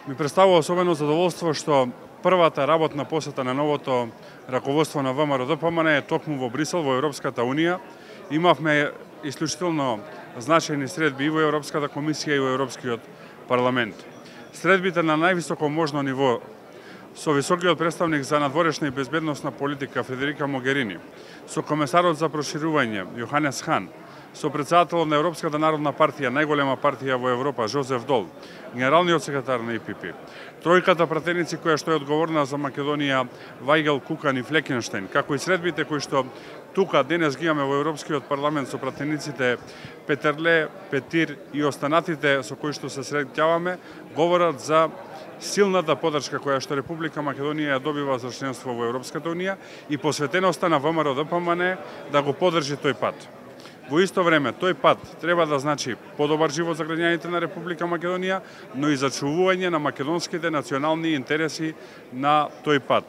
Ми представува особено задоволство што првата работна посета на новото раководство на ВМРО-ДПМН е токму во Брисел, во Европската Унија. Имавме исклучително значајни средби и во Европската комисија и во Европскиот парламент. Средбите на највисоко можно ниво со високиот представник за надворешна и безбедносна политика Федерика Могерини, со комесарот за проширување Јоханес Хан, со председателот на Европската народна партија, најголема партија во Европа, Жозеф Дол, генералниот секретар на ИПП, тројката пратеници која што е одговорна за Македонија, Вајгел, Кукан и Флекенштейн, како и средбите кои што тука денес ги имаме во Европскиот парламент со пратениците Петерле, Петир и останатите со кои што се среќаваме, говорат за силната поддршка која што Република Македонија ја добива за членство во Европската Унија и посветеноста на ВМРО-ДПМН да го поддржи тој пат. Во исто време, тој пат треба да значи подобар живот за граѓаните на Република Македонија, но и зачувување на македонските национални интереси на тој пат.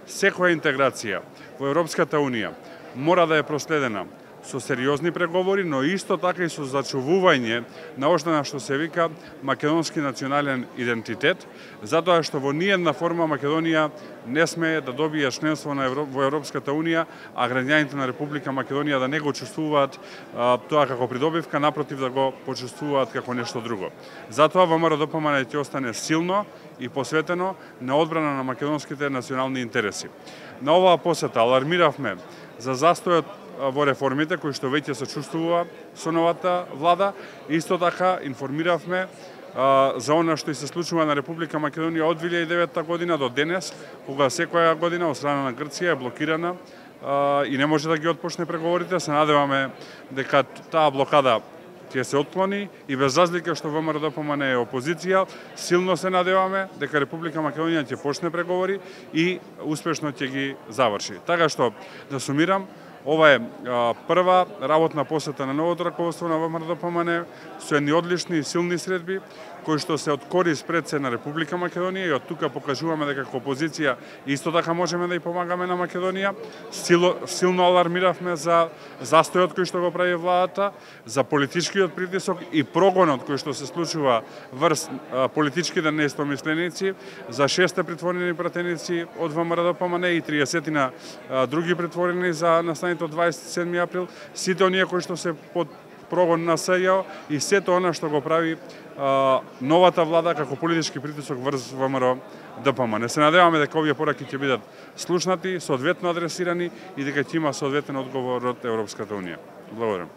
Секоја интеграција во Европската Унија мора да е проследена со сериозни преговори, но исто така и со зачувување на оштана што се вика македонски национален идентитет, затоа што во ниедна форма Македонија не смее да добие членство во Европската Унија, а граѓаните на Република Македонија да не го чувствуваат тоа како придобивка, напротив да го почувствуваат како нешто друго. Затоа ВМРО-ДПМН ќе остане силно и посветено на одбрана на македонските национални интереси. На оваа посета алармиравме за застојот во реформите кои што веќе се чувствува со новата влада. Исто така информиравме за она што и се случува на Република Македонија од 2009 година до денес, кога секоја година од страна на Грција е блокирана и не може да ги отпочне преговорите. Се надеваме дека таа блокада ќе се отклони и без разлика што ВМРО-ДПМН е опозиција, силно се надеваме дека Република Македонија ќе почне преговори и успешно ќе ги заврши. Така што, да сумирам, ова е прва работна посета на новото раководство на ВМРО-ДПМН со едни одлични и силни средби, кои што се од корист пред се на Република Македонија и од тука покажуваме дека како опозиција исто така можеме да ја помагаме на Македонија. Силно алармиравме за застојот кој што го прави владата, за политичкиот притисок и прогонот кој што се случува врз политичките неистомисленици, за 6 притворени пратеници од ВМРО-ДПМН и 30 други притворени за настаните од 27 април, сите оние кои што се под прогон на СЈО и сето она што го прави новата влада како политички притисок врз ВМРО-ДПМН. Се надеваме дека овие пораки ќе бидат слушнати, соодветно адресирани и дека ќе има соодветен одговор од Европската Унија. Благодарам.